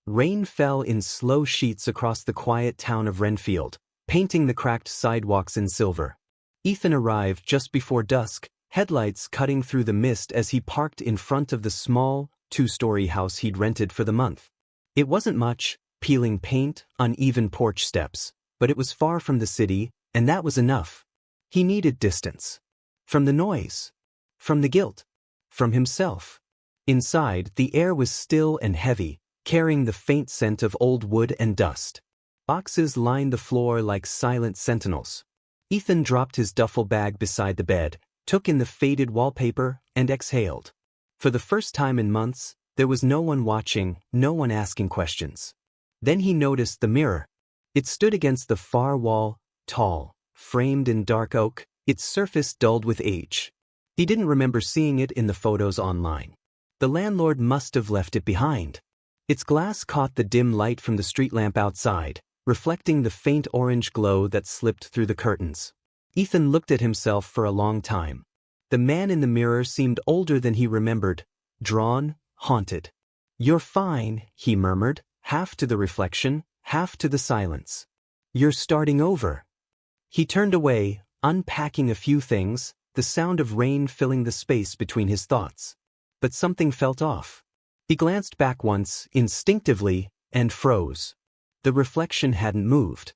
Rain fell in slow sheets across the quiet town of Renfield, painting the cracked sidewalks in silver. Ethan arrived just before dusk, headlights cutting through the mist as he parked in front of the small, two-story house he'd rented for the month. It wasn't much, peeling paint, uneven porch steps, but it was far from the city, and that was enough. He needed distance. From the noise. From the guilt. From himself. Inside, the air was still and heavy, carrying the faint scent of old wood and dust. Boxes lined the floor like silent sentinels. Ethan dropped his duffel bag beside the bed, took in the faded wallpaper, and exhaled. For the first time in months, there was no one watching, no one asking questions. Then he noticed the mirror. It stood against the far wall, tall, framed in dark oak, its surface dulled with age. He didn't remember seeing it in the photos online. The landlord must have left it behind. Its glass caught the dim light from the street lamp outside, reflecting the faint orange glow that slipped through the curtains. Ethan looked at himself for a long time. The man in the mirror seemed older than he remembered, drawn, haunted. "You're fine," he murmured, half to the reflection, half to the silence. "You're starting over." He turned away, unpacking a few things, the sound of rain filling the space between his thoughts. But something felt off. He glanced back once, instinctively, and froze. The reflection hadn't moved.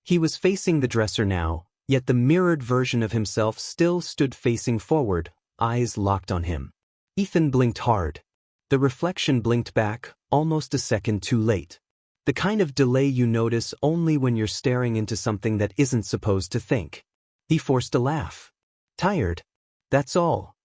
He was facing the dresser now, yet the mirrored version of himself still stood facing forward, eyes locked on him. Ethan blinked hard. The reflection blinked back, almost a second too late. The kind of delay you notice only when you're staring into something that isn't supposed to think. He forced a laugh. Tired. That's all.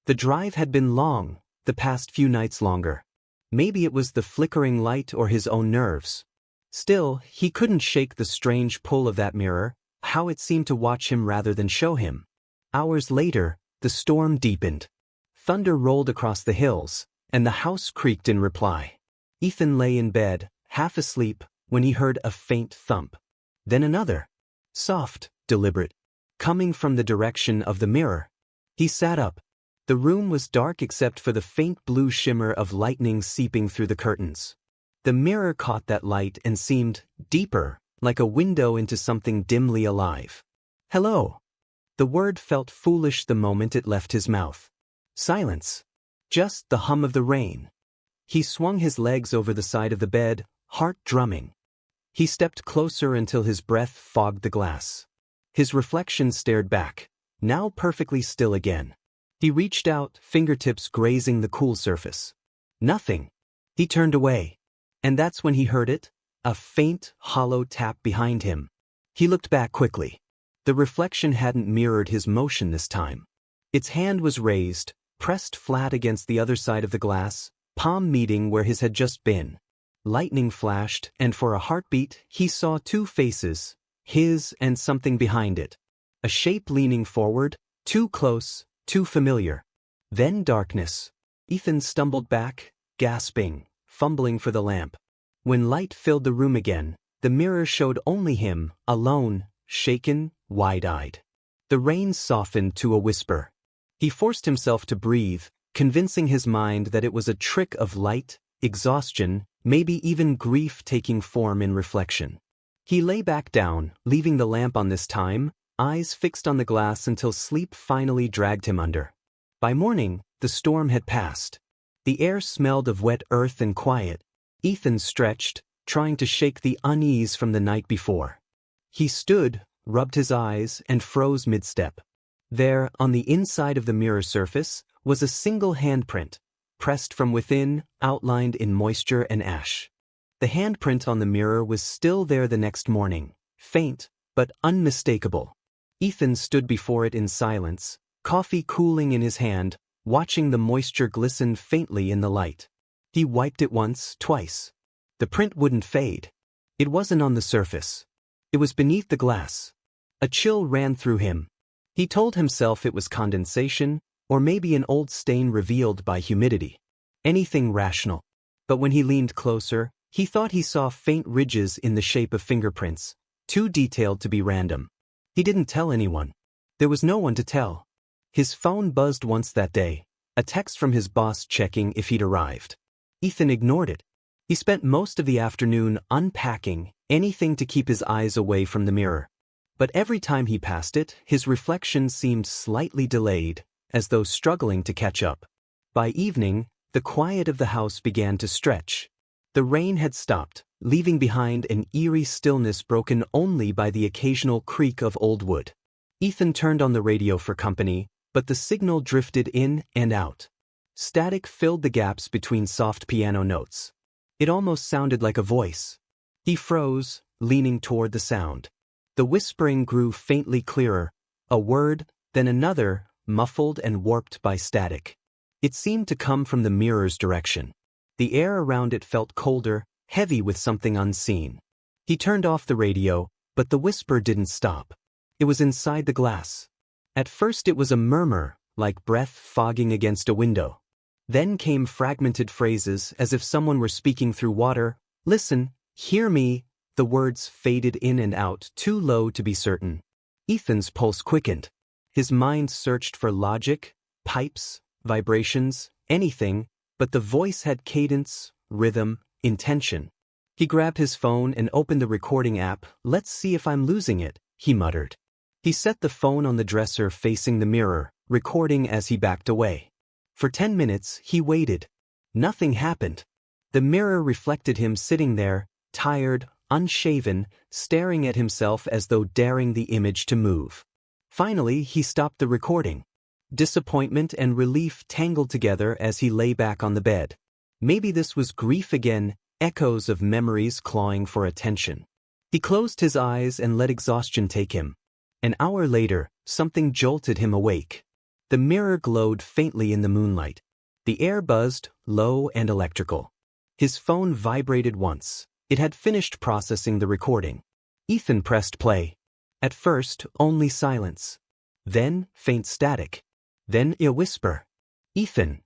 The drive had been long, the past few nights longer. Maybe it was the flickering light or his own nerves. Still, he couldn't shake the strange pull of that mirror, how it seemed to watch him rather than show him. Hours later, the storm deepened. Thunder rolled across the hills, and the house creaked in reply. Ethan lay in bed, half asleep, when he heard a faint thump. Then another. Soft, deliberate. Coming from the direction of the mirror. He sat up. The room was dark except for the faint blue shimmer of lightning seeping through the curtains. The mirror caught that light and seemed deeper, like a window into something dimly alive. "Hello." The word felt foolish the moment it left his mouth. Silence. Just the hum of the rain. He swung his legs over the side of the bed, heart drumming. He stepped closer until his breath fogged the glass. His reflection stared back, now perfectly still again. He reached out, fingertips grazing the cool surface. Nothing. He turned away. And that's when he heard it, a faint, hollow tap behind him. He looked back quickly. The reflection hadn't mirrored his motion this time. Its hand was raised, pressed flat against the other side of the glass, palm meeting where his had just been. Lightning flashed, and for a heartbeat, he saw two faces, his and something behind it. A shape leaning forward, too close, too familiar. Then darkness. Ethan stumbled back, gasping, fumbling for the lamp. When light filled the room again, the mirror showed only him, alone, shaken, wide-eyed. The rain softened to a whisper. He forced himself to breathe, convincing his mind that it was a trick of light, exhaustion, maybe even grief taking form in reflection. He lay back down, leaving the lamp on this time, eyes fixed on the glass until sleep finally dragged him under. By morning, the storm had passed. The air smelled of wet earth and quiet. Ethan stretched, trying to shake the unease from the night before. He stood, rubbed his eyes, and froze mid-step. There, on the inside of the mirror surface, was a single handprint, pressed from within, outlined in moisture and ash. The handprint on the mirror was still there the next morning, faint, but unmistakable. Ethan stood before it in silence, coffee cooling in his hand, watching the moisture glisten faintly in the light. He wiped it once, twice. The print wouldn't fade. It wasn't on the surface. It was beneath the glass. A chill ran through him. He told himself it was condensation, or maybe an old stain revealed by humidity. Anything rational. But when he leaned closer, he thought he saw faint ridges in the shape of fingerprints, too detailed to be random. He didn't tell anyone. There was no one to tell. His phone buzzed once that day, a text from his boss checking if he'd arrived. Ethan ignored it. He spent most of the afternoon unpacking anything to keep his eyes away from the mirror. But every time he passed it, his reflection seemed slightly delayed, as though struggling to catch up. By evening, the quiet of the house began to stretch. The rain had stopped, leaving behind an eerie stillness broken only by the occasional creak of old wood. Ethan turned on the radio for company, but the signal drifted in and out. Static filled the gaps between soft piano notes. It almost sounded like a voice. He froze, leaning toward the sound. The whispering grew faintly clearer, a word, then another, muffled and warped by static. It seemed to come from the mirror's direction. The air around it felt colder, heavy with something unseen. He turned off the radio, but the whisper didn't stop. It was inside the glass. At first it was a murmur, like breath fogging against a window. Then came fragmented phrases as if someone were speaking through water. Listen, hear me. The words faded in and out, too low to be certain. Ethan's pulse quickened. His mind searched for logic, pipes, vibrations, anything, but the voice had cadence, rhythm, intention. He grabbed his phone and opened the recording app. Let's see if I'm losing it, he muttered. He set the phone on the dresser facing the mirror, recording as he backed away. For 10 minutes, he waited. Nothing happened. The mirror reflected him sitting there, tired, unshaven, staring at himself as though daring the image to move. Finally, he stopped the recording. Disappointment and relief tangled together as he lay back on the bed. Maybe this was grief again, echoes of memories clawing for attention. He closed his eyes and let exhaustion take him. An hour later, something jolted him awake. The mirror glowed faintly in the moonlight. The air buzzed, low and electrical. His phone vibrated once. It had finished processing the recording. Ethan pressed play. At first, only silence. Then, faint static. Then a whisper. Ethan.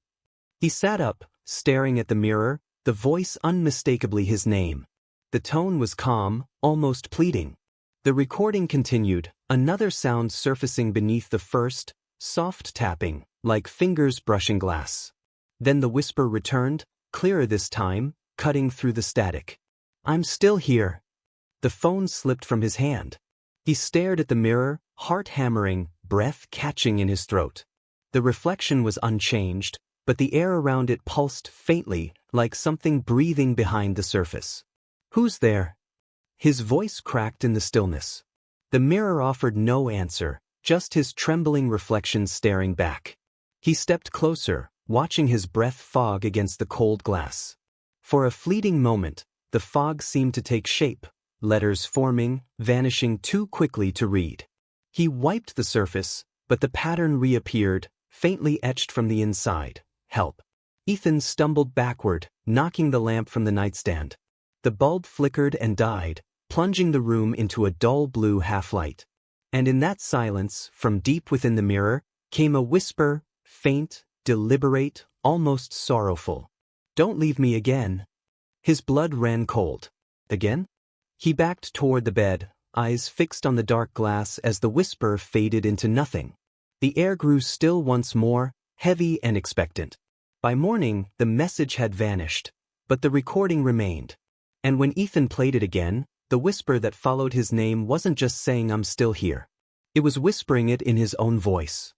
He sat up, staring at the mirror, the voice unmistakably his name. The tone was calm, almost pleading. The recording continued, another sound surfacing beneath the first, soft tapping, like fingers brushing glass. Then the whisper returned, clearer this time, cutting through the static. I'm still here. The phone slipped from his hand. He stared at the mirror, heart hammering, breath catching in his throat. The reflection was unchanged, but the air around it pulsed faintly, like something breathing behind the surface. Who's there? His voice cracked in the stillness. The mirror offered no answer, just his trembling reflection staring back. He stepped closer, watching his breath fog against the cold glass. For a fleeting moment, the fog seemed to take shape, letters forming, vanishing too quickly to read. He wiped the surface, but the pattern reappeared, faintly etched from the inside. Help. Ethan stumbled backward, knocking the lamp from the nightstand. The bulb flickered and died, plunging the room into a dull blue half-light. And in that silence, from deep within the mirror, came a whisper, faint, deliberate, almost sorrowful. Don't leave me again. His blood ran cold. Again? He backed toward the bed, eyes fixed on the dark glass as the whisper faded into nothing. The air grew still once more, heavy and expectant. By morning, the message had vanished, but the recording remained. And when Ethan played it again, the whisper that followed his name wasn't just saying I'm still here. It was whispering it in his own voice.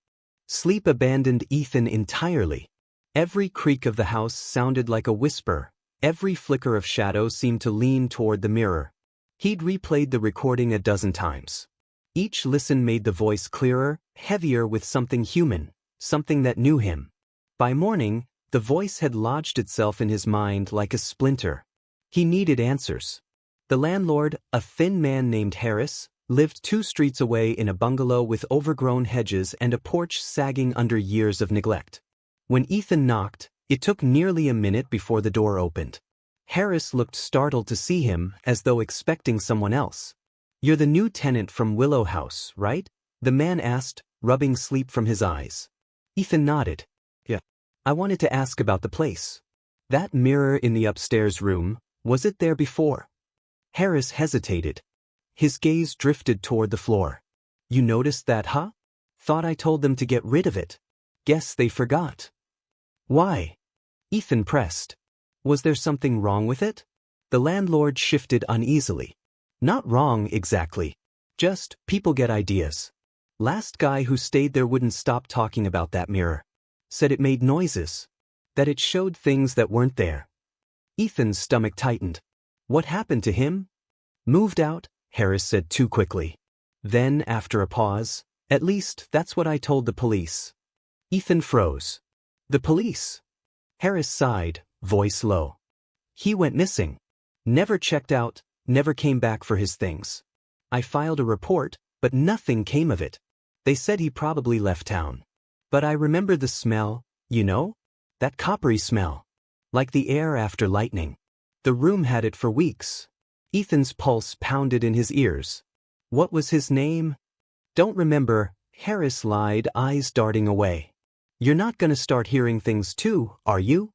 Sleep abandoned Ethan entirely. Every creak of the house sounded like a whisper, every flicker of shadow seemed to lean toward the mirror. He'd replayed the recording a dozen times. Each listen made the voice clearer, heavier with something human, something that knew him. By morning, the voice had lodged itself in his mind like a splinter. He needed answers. The landlord, a thin man named Harris, lived 2 streets away in a bungalow with overgrown hedges and a porch sagging under years of neglect. When Ethan knocked, it took nearly a minute before the door opened. Harris looked startled to see him, as though expecting someone else. You're the new tenant from Willow House, right? The man asked, rubbing sleep from his eyes. Ethan nodded. Yeah. I wanted to ask about the place. That mirror in the upstairs room, was it there before? Harris hesitated. His gaze drifted toward the floor. You noticed that, huh? Thought I told them to get rid of it. Guess they forgot. Why? Ethan pressed. Was there something wrong with it? The landlord shifted uneasily. Not wrong exactly. Just, people get ideas. Last guy who stayed there wouldn't stop talking about that mirror. Said it made noises. That it showed things that weren't there. Ethan's stomach tightened. What happened to him? Moved out, Harris said too quickly. Then, after a pause, at least that's what I told the police. Ethan froze. The police? Harris sighed, voice low. He went missing. Never checked out, never came back for his things. I filed a report, but nothing came of it. They said he probably left town. But I remember the smell, you know? That coppery smell. Like the air after lightning. The room had it for weeks. Ethan's pulse pounded in his ears. What was his name? Don't remember, Harris lied, eyes darting away. You're not gonna start hearing things too, are you?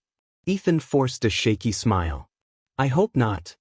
Ethan forced a shaky smile. I hope not.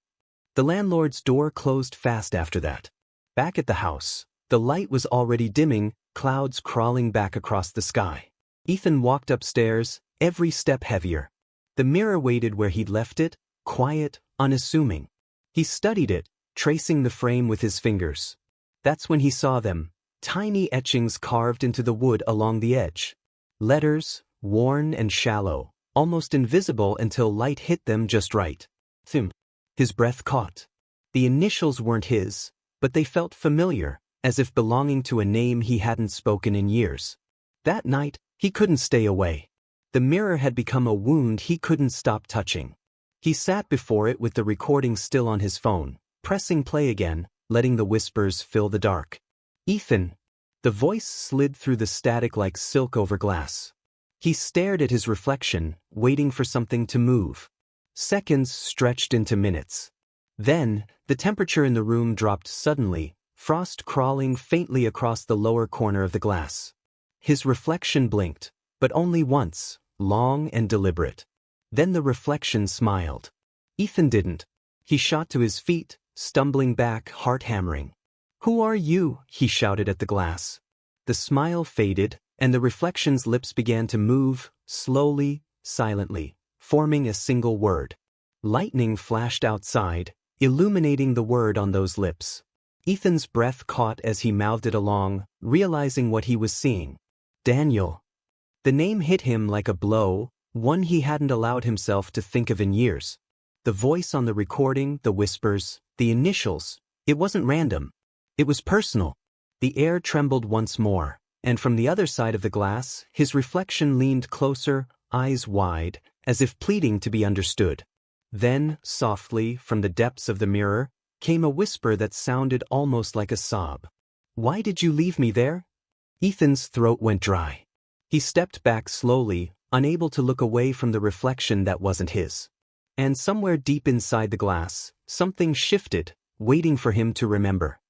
The landlord's door closed fast after that. Back at the house, the light was already dimming, clouds crawling back across the sky. Ethan walked upstairs, every step heavier. The mirror waited where he'd left it, quiet, unassuming. He studied it, tracing the frame with his fingers. That's when he saw them, tiny etchings carved into the wood along the edge. Letters, worn and shallow, almost invisible until light hit them just right. Thim. His breath caught. The initials weren't his, but they felt familiar, as if belonging to a name he hadn't spoken in years. That night, he couldn't stay away. The mirror had become a wound he couldn't stop touching. He sat before it with the recording still on his phone, pressing play again, letting the whispers fill the dark. Ethan. The voice slid through the static like silk over glass. He stared at his reflection, waiting for something to move. Seconds stretched into minutes. Then, the temperature in the room dropped suddenly, frost crawling faintly across the lower corner of the glass. His reflection blinked, but only once, long and deliberate. Then the reflection smiled. Ethan didn't. He shot to his feet, stumbling back, heart hammering. Who are you? He shouted at the glass. The smile faded, and the reflection's lips began to move, slowly, silently, forming a single word. Lightning flashed outside, illuminating the word on those lips. Ethan's breath caught as he mouthed it along, realizing what he was seeing. Daniel. The name hit him like a blow, one he hadn't allowed himself to think of in years. The voice on the recording, the whispers, the initials, it wasn't random. It was personal. The air trembled once more, and from the other side of the glass, his reflection leaned closer, eyes wide, as if pleading to be understood. Then, softly, from the depths of the mirror, came a whisper that sounded almost like a sob. Why did you leave me there? Ethan's throat went dry. He stepped back slowly, unable to look away from the reflection that wasn't his. And somewhere deep inside the glass, something shifted, waiting for him to remember.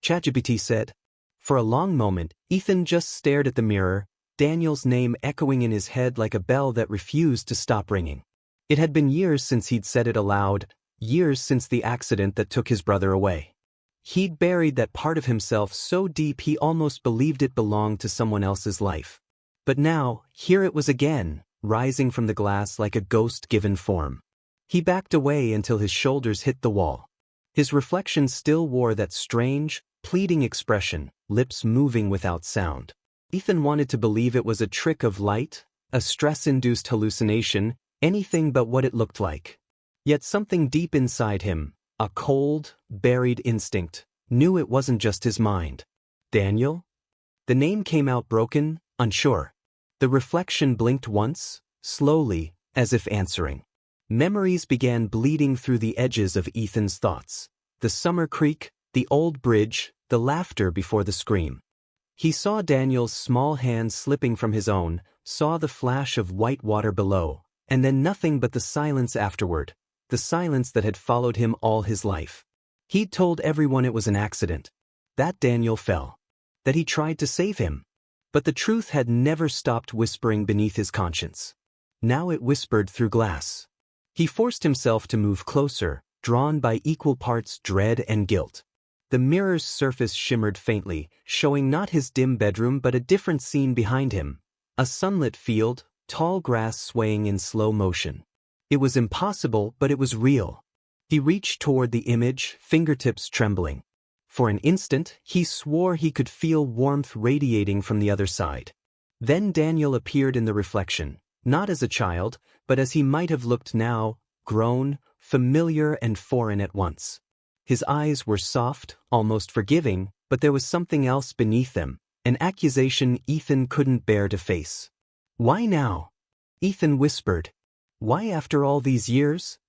ChatGPT said. For a long moment, Ethan just stared at the mirror, Daniel's name echoing in his head like a bell that refused to stop ringing. It had been years since he'd said it aloud, years since the accident that took his brother away. He'd buried that part of himself so deep he almost believed it belonged to someone else's life. But now, here it was again, rising from the glass like a ghost given form. He backed away until his shoulders hit the wall. His reflection still wore that strange, pleading expression, lips moving without sound. Ethan wanted to believe it was a trick of light, a stress-induced hallucination, anything but what it looked like. Yet something deep inside him, a cold, buried instinct, knew it wasn't just his mind. Daniel? The name came out broken, unsure. The reflection blinked once, slowly, as if answering. Memories began bleeding through the edges of Ethan's thoughts. The summer creek, the old bridge, the laughter before the scream. He saw Daniel's small hand slipping from his own, saw the flash of white water below, and then nothing but the silence afterward, the silence that had followed him all his life. He'd told everyone it was an accident, that Daniel fell, that he tried to save him. But the truth had never stopped whispering beneath his conscience. Now it whispered through glass. He forced himself to move closer, drawn by equal parts dread and guilt. The mirror's surface shimmered faintly, showing not his dim bedroom but a different scene behind him. A sunlit field, tall grass swaying in slow motion. It was impossible, but it was real. He reached toward the image, fingertips trembling. For an instant, he swore he could feel warmth radiating from the other side. Then Daniel appeared in the reflection, not as a child, but as he might have looked now, grown, familiar and foreign at once. His eyes were soft, almost forgiving, but there was something else beneath them, an accusation Ethan couldn't bear to face. "Why now?" Ethan whispered. "Why after all these years?"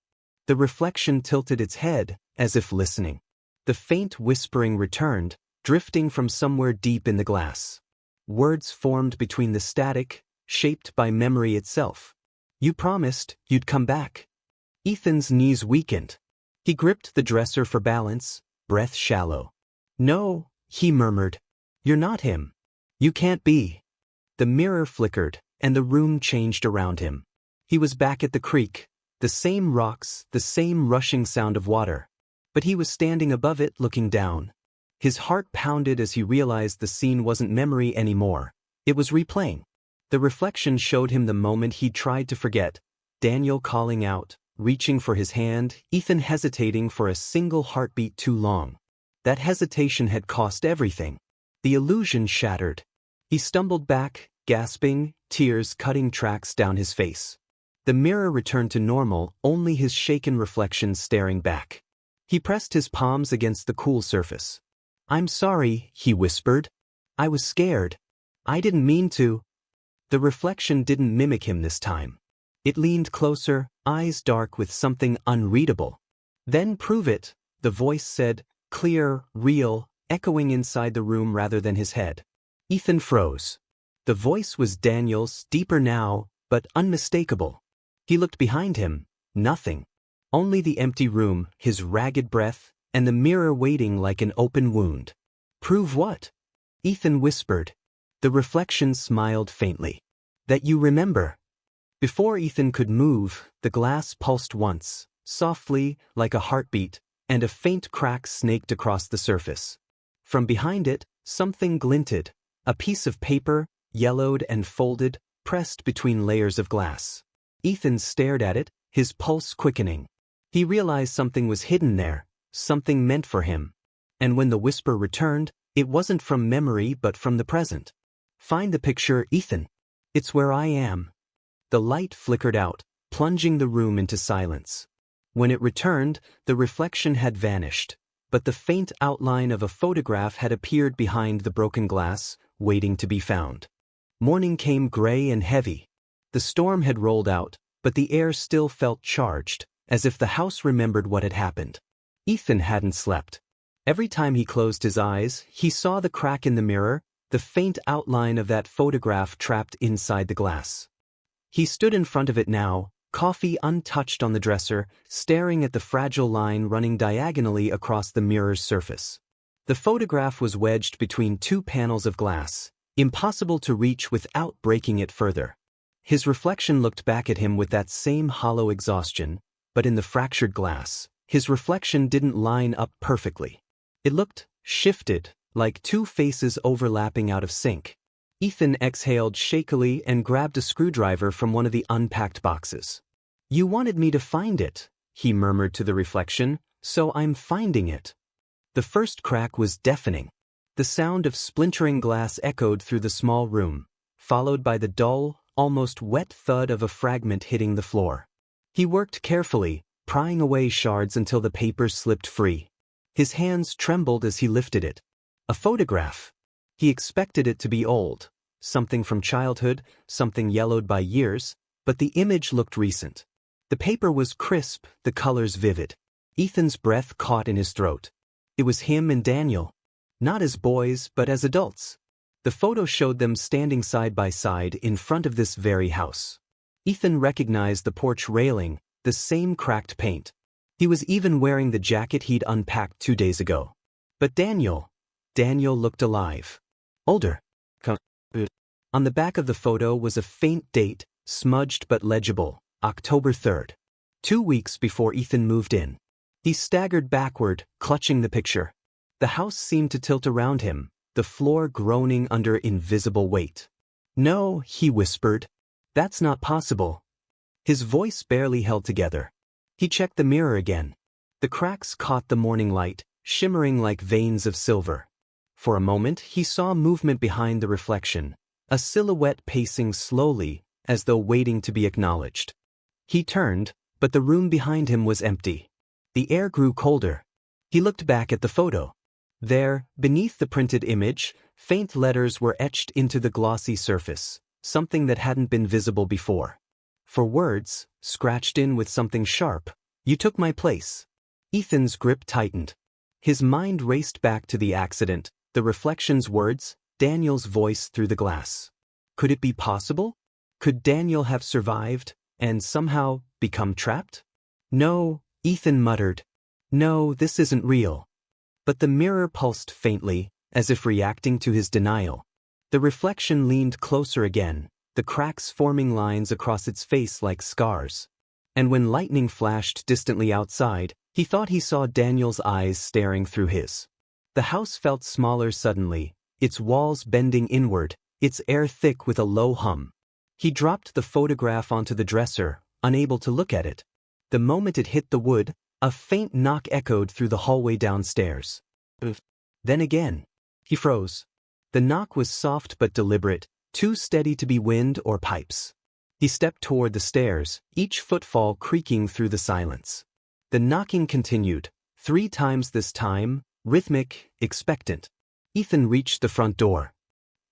The reflection tilted its head, as if listening. The faint whispering returned, drifting from somewhere deep in the glass. Words formed between the static, shaped by memory itself. "You promised you'd come back." Ethan's knees weakened. He gripped the dresser for balance, breath shallow. "No," he murmured. "You're not him. You can't be." The mirror flickered, and the room changed around him. He was back at the creek, the same rocks, the same rushing sound of water. But he was standing above it looking down. His heart pounded as he realized the scene wasn't memory anymore. It was replaying. The reflection showed him the moment he'd tried to forget. Daniel calling out, reaching for his hand, Ethan hesitating for a single heartbeat too long. That hesitation had cost everything. The illusion shattered. He stumbled back, gasping, tears cutting tracks down his face. The mirror returned to normal, only his shaken reflection staring back. He pressed his palms against the cool surface. "I'm sorry," he whispered. "I was scared. I didn't mean to." The reflection didn't mimic him this time. It leaned closer, eyes dark with something unreadable. "Then prove it," the voice said, clear, real, echoing inside the room rather than his head. Ethan froze. The voice was Daniel's, deeper now, but unmistakable. He looked behind him. Nothing. Only the empty room, his ragged breath, and the mirror waiting like an open wound. "Prove what?" Ethan whispered. The reflection smiled faintly. "That you remember." Before Ethan could move, the glass pulsed once, softly, like a heartbeat, and a faint crack snaked across the surface. From behind it, something glinted, a piece of paper, yellowed and folded, pressed between layers of glass. Ethan stared at it, his pulse quickening. He realized something was hidden there, something meant for him. And when the whisper returned, it wasn't from memory but from the present. "Find the picture, Ethan. It's where I am." The light flickered out, plunging the room into silence. When it returned, the reflection had vanished, but the faint outline of a photograph had appeared behind the broken glass, waiting to be found. Morning came gray and heavy. The storm had rolled out, but the air still felt charged, as if the house remembered what had happened. Ethan hadn't slept. Every time he closed his eyes, he saw the crack in the mirror, the faint outline of that photograph trapped inside the glass. He stood in front of it now, coffee untouched on the dresser, staring at the fragile line running diagonally across the mirror's surface. The photograph was wedged between two panels of glass, impossible to reach without breaking it further. His reflection looked back at him with that same hollow exhaustion, but in the fractured glass, his reflection didn't line up perfectly. It looked shifted, like two faces overlapping out of sync. Ethan exhaled shakily and grabbed a screwdriver from one of the unpacked boxes. "You wanted me to find it," he murmured to the reflection, "so I'm finding it." The first crack was deafening. The sound of splintering glass echoed through the small room, followed by the dull, almost wet thud of a fragment hitting the floor. He worked carefully, prying away shards until the paper slipped free. His hands trembled as he lifted it. A photograph. He expected it to be old, something from childhood, something yellowed by years, but the image looked recent. The paper was crisp, the colors vivid. Ethan's breath caught in his throat. It was him and Daniel. Not as boys, but as adults. The photo showed them standing side by side in front of this very house. Ethan recognized the porch railing, the same cracked paint. He was even wearing the jacket he'd unpacked 2 days ago. But Daniel looked alive. Older. On the back of the photo was a faint date, smudged but legible, October 3rd. 2 weeks before Ethan moved in. He staggered backward, clutching the picture. The house seemed to tilt around him, the floor groaning under invisible weight. "No," he whispered. "That's not possible." His voice barely held together. He checked the mirror again. The cracks caught the morning light, shimmering like veins of silver. For a moment he saw movement behind the reflection, a silhouette pacing slowly, as though waiting to be acknowledged. He turned, but the room behind him was empty. The air grew colder. He looked back at the photo. There, beneath the printed image, faint letters were etched into the glossy surface, something that hadn't been visible before. For words, scratched in with something sharp, "You took my place." Ethan's grip tightened. His mind raced back to the accident, the reflection's words, Daniel's voice through the glass. Could it be possible? Could Daniel have survived, and somehow become trapped? "No," Ethan muttered. "No, this isn't real." But the mirror pulsed faintly, as if reacting to his denial. The reflection leaned closer again, the cracks forming lines across its face like scars. And when lightning flashed distantly outside, he thought he saw Daniel's eyes staring through his. The house felt smaller suddenly, its walls bending inward, its air thick with a low hum. He dropped the photograph onto the dresser, unable to look at it. The moment it hit the wood, a faint knock echoed through the hallway downstairs. Then again. He froze. The knock was soft but deliberate, too steady to be wind or pipes. He stepped toward the stairs, each footfall creaking through the silence. The knocking continued, 3 times this time, rhythmic, expectant. Ethan reached the front door.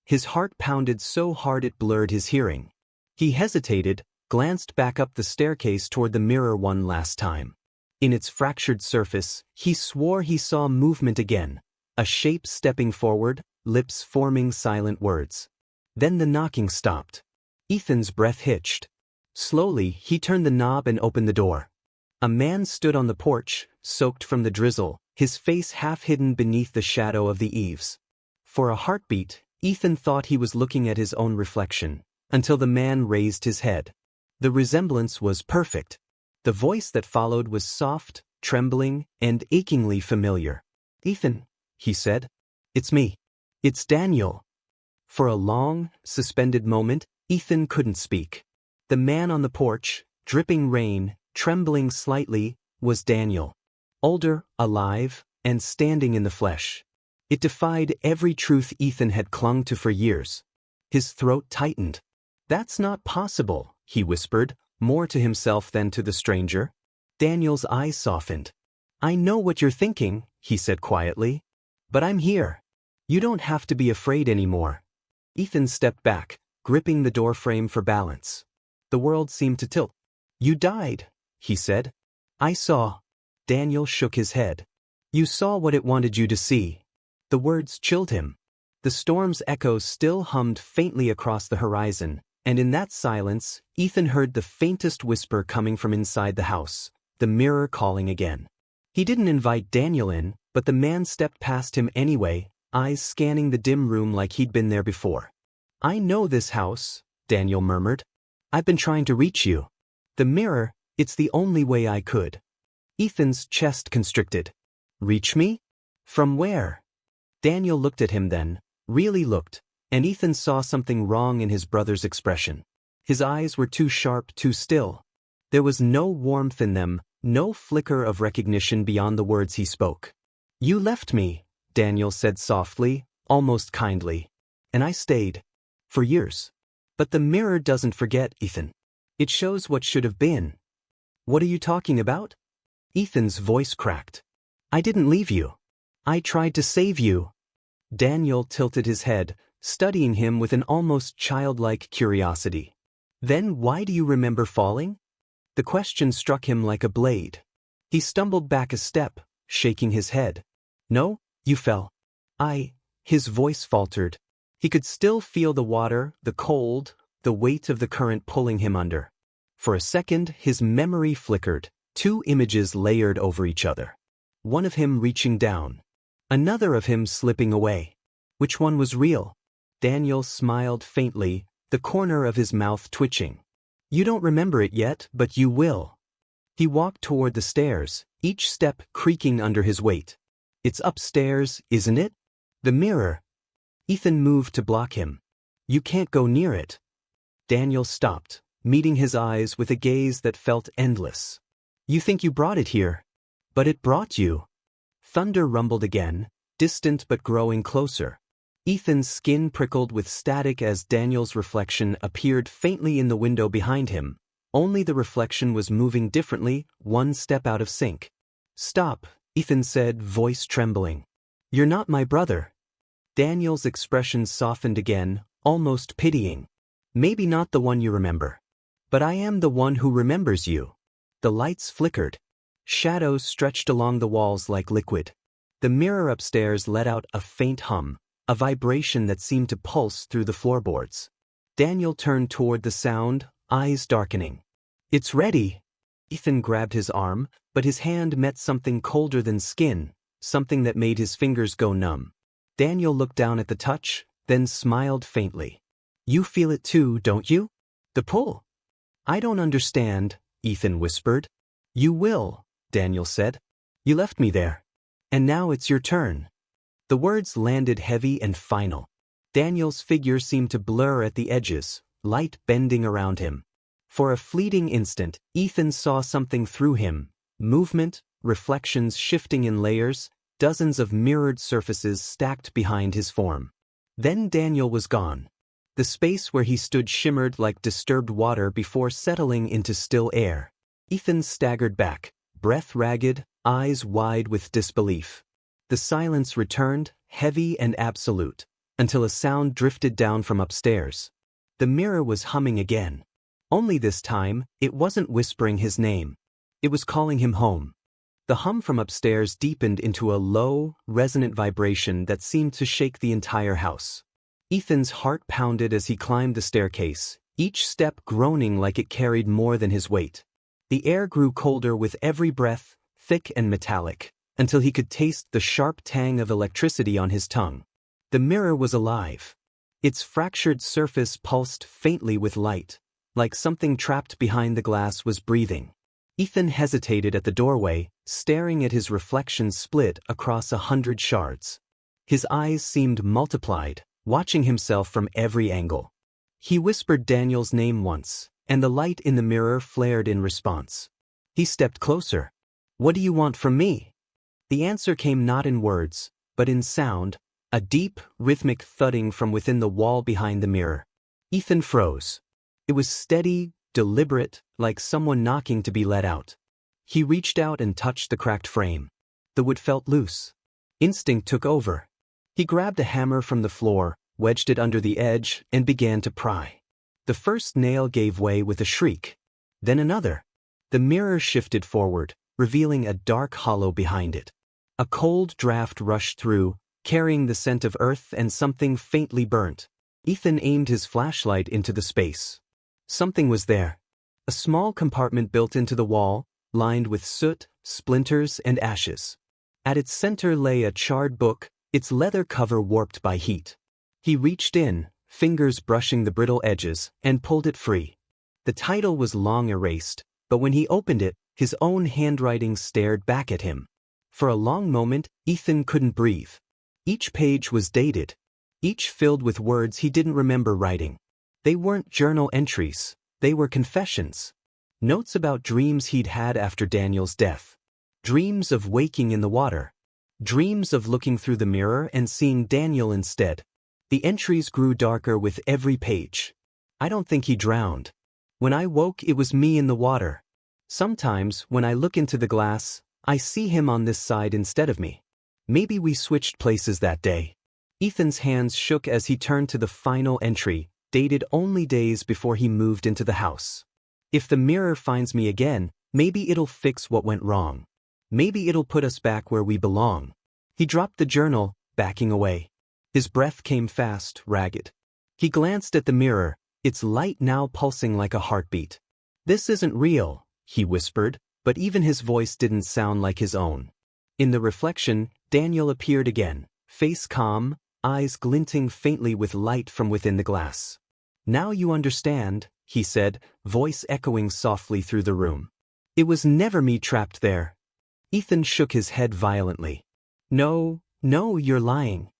His heart pounded so hard it blurred his hearing. He hesitated, glanced back up the staircase toward the mirror one last time. In its fractured surface, he swore he saw movement again, a shape stepping forward, lips forming silent words. Then the knocking stopped. Ethan's breath hitched. Slowly, he turned the knob and opened the door. A man stood on the porch, soaked from the drizzle, his face half hidden beneath the shadow of the eaves. For a heartbeat, Ethan thought he was looking at his own reflection, until the man raised his head. The resemblance was perfect. The voice that followed was soft, trembling, and achingly familiar. "Ethan," he said. "It's me. It's Daniel." For a long, suspended moment, Ethan couldn't speak. The man on the porch, dripping rain, trembling slightly, was Daniel. Older, alive, and standing in the flesh. It defied every truth Ethan had clung to for years. His throat tightened. "That's not possible," he whispered, more to himself than to the stranger. Daniel's eyes softened. "I know what you're thinking," he said quietly. "But I'm here. You don't have to be afraid anymore." Ethan stepped back, gripping the doorframe for balance. The world seemed to tilt. "You died," he said. "I saw." Daniel shook his head. "You saw what it wanted you to see." The words chilled him. The storm's echoes still hummed faintly across the horizon, and in that silence, Ethan heard the faintest whisper coming from inside the house, the mirror calling again. He didn't invite Daniel in, but the man stepped past him anyway, eyes scanning the dim room like he'd been there before. "I know this house," Daniel murmured. "I've been trying to reach you. The mirror, it's the only way I could." Ethan's chest constricted. "Reach me? From where?" Daniel looked at him then, really looked, and Ethan saw something wrong in his brother's expression. His eyes were too sharp, too still. There was no warmth in them, no flicker of recognition beyond the words he spoke. "You left me," Daniel said softly, almost kindly. "And I stayed. For years. But the mirror doesn't forget, Ethan. It shows what should have been." "What are you talking about?" Ethan's voice cracked. "I didn't leave you. I tried to save you." Daniel tilted his head, studying him with an almost childlike curiosity. "Then why do you remember falling?" The question struck him like a blade. He stumbled back a step, shaking his head. "No, you fell." His voice faltered. He could still feel the water, the cold, the weight of the current pulling him under. For a second, his memory flickered, 2 images layered over each other. One of him reaching down. Another of him slipping away. Which one was real? Daniel smiled faintly, the corner of his mouth twitching. "You don't remember it yet, but you will." He walked toward the stairs, each step creaking under his weight. "It's upstairs, isn't it? The mirror." Ethan moved to block him. "You can't go near it." Daniel stopped, meeting his eyes with a gaze that felt endless. You think you brought it here, but it brought you. Thunder rumbled again, distant but growing closer. Ethan's skin prickled with static as Daniel's reflection appeared faintly in the window behind him, only the reflection was moving differently, one step out of sync. Stop, Ethan said, voice trembling. You're not my brother. Daniel's expression softened again, almost pitying. Maybe not the one you remember. But I am the one who remembers you. The lights flickered. Shadows stretched along the walls like liquid. The mirror upstairs let out a faint hum, a vibration that seemed to pulse through the floorboards. Daniel turned toward the sound, eyes darkening. It's ready. Ethan grabbed his arm, but his hand met something colder than skin, something that made his fingers go numb. Daniel looked down at the touch, then smiled faintly. You feel it too, don't you? The pull. I don't understand, Ethan whispered. You will, Daniel said. You left me there. And now it's your turn. The words landed heavy and final. Daniel's figure seemed to blur at the edges, light bending around him. For a fleeting instant, Ethan saw something through him, movement, reflections shifting in layers, dozens of mirrored surfaces stacked behind his form. Then Daniel was gone. The space where he stood shimmered like disturbed water before settling into still air. Ethan staggered back, breath ragged, eyes wide with disbelief. The silence returned, heavy and absolute, until a sound drifted down from upstairs. The mirror was humming again. Only this time, it wasn't whispering his name. It was calling him home. The hum from upstairs deepened into a low, resonant vibration that seemed to shake the entire house. Ethan's heart pounded as he climbed the staircase, each step groaning like it carried more than his weight. The air grew colder with every breath, thick and metallic, until he could taste the sharp tang of electricity on his tongue. The mirror was alive. Its fractured surface pulsed faintly with light, like something trapped behind the glass was breathing. Ethan hesitated at the doorway, staring at his reflection split across 100 shards. His eyes seemed multiplied, watching himself from every angle. He whispered Daniel's name once, and the light in the mirror flared in response. He stepped closer. What do you want from me? The answer came not in words, but in sound, a deep, rhythmic thudding from within the wall behind the mirror. Ethan froze. It was steady, deliberate, like someone knocking to be let out. He reached out and touched the cracked frame. The wood felt loose. Instinct took over. He grabbed a hammer from the floor, wedged it under the edge, and began to pry. The first nail gave way with a shriek. Then another. The mirror shifted forward, revealing a dark hollow behind it. A cold draft rushed through, carrying the scent of earth and something faintly burnt. Ethan aimed his flashlight into the space. Something was there. A small compartment built into the wall, lined with soot, splinters, and ashes. At its center lay a charred book, its leather cover warped by heat. He reached in, fingers brushing the brittle edges, and pulled it free. The title was long erased, but when he opened it, his own handwriting stared back at him. For a long moment, Ethan couldn't breathe. Each page was dated, each filled with words he didn't remember writing. They weren't journal entries, they were confessions. Notes about dreams he'd had after Daniel's death. Dreams of waking in the water. Dreams of looking through the mirror and seeing Daniel instead. The entries grew darker with every page. I don't think he drowned. When I woke, it was me in the water. Sometimes, when I look into the glass, I see him on this side instead of me. Maybe we switched places that day. Ethan's hands shook as he turned to the final entry, dated only days before he moved into the house. If the mirror finds me again, maybe it'll fix what went wrong. Maybe it'll put us back where we belong. He dropped the journal, backing away. His breath came fast, ragged. He glanced at the mirror, its light now pulsing like a heartbeat. This isn't real, he whispered, but even his voice didn't sound like his own. In the reflection, Daniel appeared again, face calm, eyes glinting faintly with light from within the glass. Now you understand, he said, voice echoing softly through the room. It was never me trapped there. Ethan shook his head violently. No, you're lying.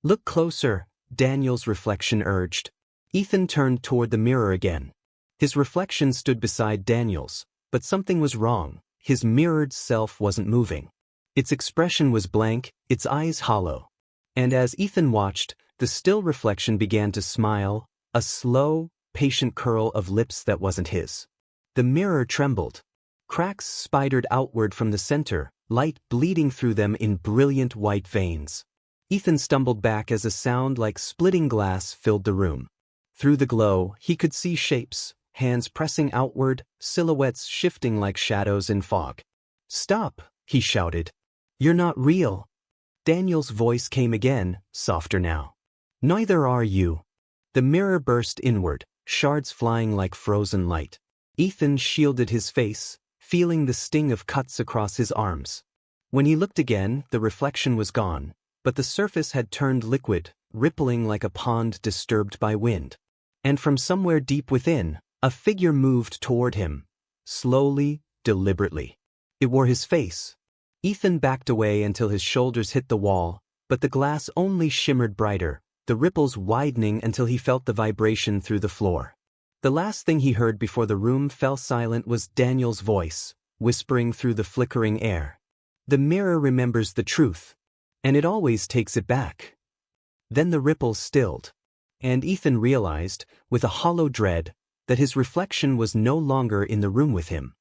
Look closer, Daniel's reflection urged. Ethan turned toward the mirror again. His reflection stood beside Daniel's, but something was wrong. His mirrored self wasn't moving. Its expression was blank, its eyes hollow. And as Ethan watched, the still reflection began to smile, a slow, patient curl of lips that wasn't his. The mirror trembled. Cracks spidered outward from the center, light bleeding through them in brilliant white veins. Ethan stumbled back as a sound like splitting glass filled the room. Through the glow, he could see shapes, hands pressing outward, silhouettes shifting like shadows in fog. "Stop," he shouted. "You're not real." Daniel's voice came again, softer now. "Neither are you." The mirror burst inward, shards flying like frozen light. Ethan shielded his face, feeling the sting of cuts across his arms. When he looked again, the reflection was gone, but the surface had turned liquid, rippling like a pond disturbed by wind. And from somewhere deep within, a figure moved toward him, slowly, deliberately. It wore his face. Ethan backed away until his shoulders hit the wall, but the glass only shimmered brighter, the ripples widening until he felt the vibration through the floor. The last thing he heard before the room fell silent was Daniel's voice, whispering through the flickering air. "The mirror remembers the truth, and it always takes it back." Then the ripples stilled, and Ethan realized, with a hollow dread, that his reflection was no longer in the room with him.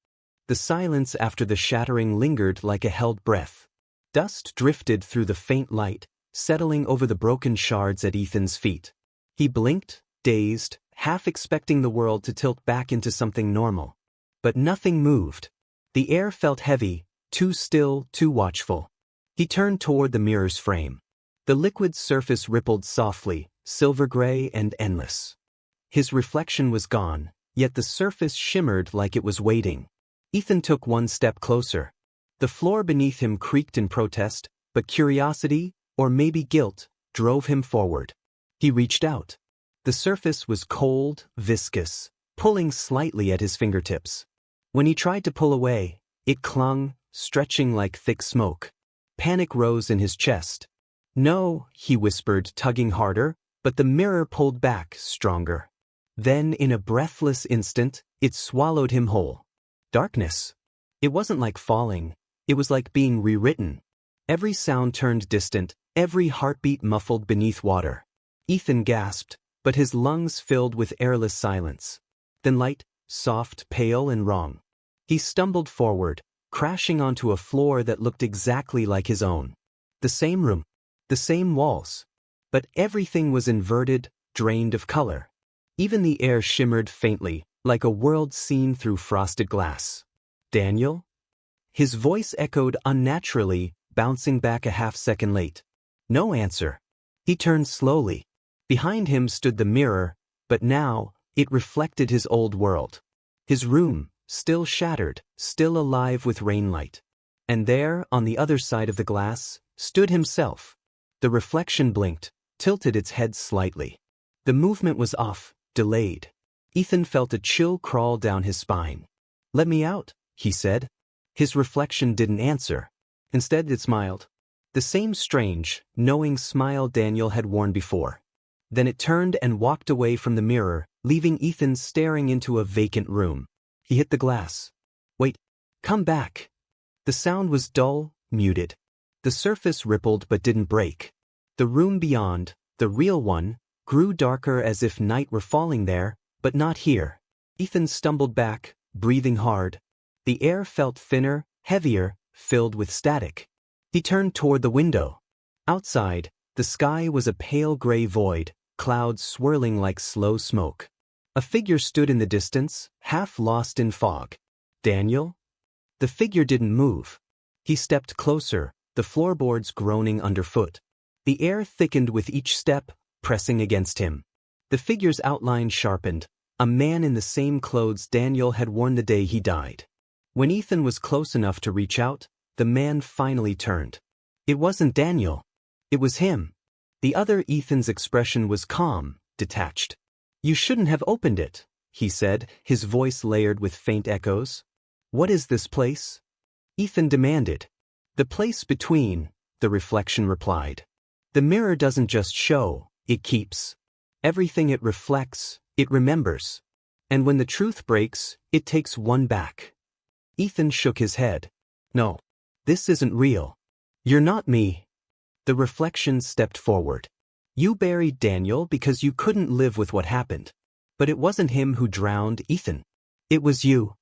The silence after the shattering lingered like a held breath. Dust drifted through the faint light, settling over the broken shards at Ethan's feet. He blinked, dazed, half expecting the world to tilt back into something normal. But nothing moved. The air felt heavy, too still, too watchful. He turned toward the mirror's frame. The liquid surface rippled softly, silver gray and endless. His reflection was gone, yet the surface shimmered like it was waiting. Ethan took one step closer. The floor beneath him creaked in protest, but curiosity, or maybe guilt, drove him forward. He reached out. The surface was cold, viscous, pulling slightly at his fingertips. When he tried to pull away, it clung, stretching like thick smoke. Panic rose in his chest. "No," he whispered, tugging harder, but the mirror pulled back, stronger. Then, in a breathless instant, it swallowed him whole. Darkness. It wasn't like falling, it was like being rewritten. Every sound turned distant, every heartbeat muffled beneath water. Ethan gasped, but his lungs filled with airless silence. Then light, soft, pale and wrong. He stumbled forward, crashing onto a floor that looked exactly like his own. The same room, the same walls. But everything was inverted, drained of color. Even the air shimmered faintly, like a world seen through frosted glass. "Daniel?" His voice echoed unnaturally, bouncing back a half-second late. No answer. He turned slowly. Behind him stood the mirror, but now, it reflected his old world. His room, still shattered, still alive with rainlight. And there, on the other side of the glass, stood himself. The reflection blinked, tilted its head slightly. The movement was off, delayed. Ethan felt a chill crawl down his spine. "Let me out," he said. His reflection didn't answer. Instead, it smiled. The same strange, knowing smile Daniel had worn before. Then it turned and walked away from the mirror, leaving Ethan staring into a vacant room. He hit the glass. "Wait, come back." The sound was dull, muted. The surface rippled but didn't break. The room beyond, the real one, grew darker as if night were falling there, but not here. Ethan stumbled back, breathing hard. The air felt thinner, heavier, filled with static. He turned toward the window. Outside, the sky was a pale gray void, clouds swirling like slow smoke. A figure stood in the distance, half lost in fog. "Daniel?" The figure didn't move. He stepped closer, the floorboards groaning underfoot. The air thickened with each step, pressing against him. The figure's outline sharpened, a man in the same clothes Daniel had worn the day he died. When Ethan was close enough to reach out, the man finally turned. It wasn't Daniel. It was him. The other Ethan's expression was calm, detached. "You shouldn't have opened it," he said, his voice layered with faint echoes. "What is this place?" Ethan demanded. "The place between," the reflection replied. "The mirror doesn't just show, it keeps. Everything it reflects, it remembers. And when the truth breaks, it takes one back. Ethan shook his head. No. This isn't real. You're not me. The reflection stepped forward. You buried Daniel because you couldn't live with what happened. But it wasn't him who drowned, Ethan. It was you.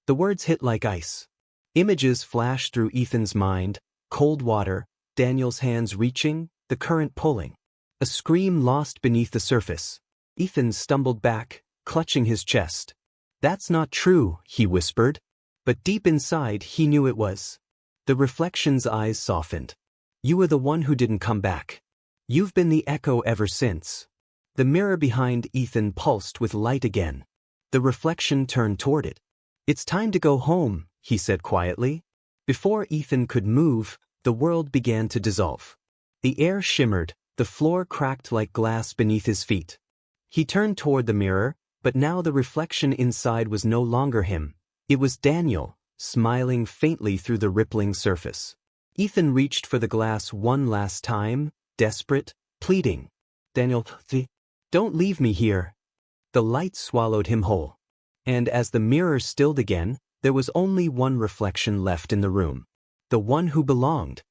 The words hit like ice. Images flashed through Ethan's mind, cold water, Daniel's hands reaching, the current pulling. A scream lost beneath the surface. Ethan stumbled back, clutching his chest. That's not true, he whispered. But deep inside he knew it was. The reflection's eyes softened. You were the one who didn't come back. You've been the echo ever since. The mirror behind Ethan pulsed with light again. The reflection turned toward it. It's time to go home, he said quietly. Before Ethan could move, the world began to dissolve. The air shimmered, the floor cracked like glass beneath his feet. He turned toward the mirror, but now the reflection inside was no longer him. It was Daniel, smiling faintly through the rippling surface. Ethan reached for the glass one last time, desperate, pleading. Daniel, don't leave me here. The light swallowed him whole. And as the mirror stilled again, there was only one reflection left in the room. The one who belonged,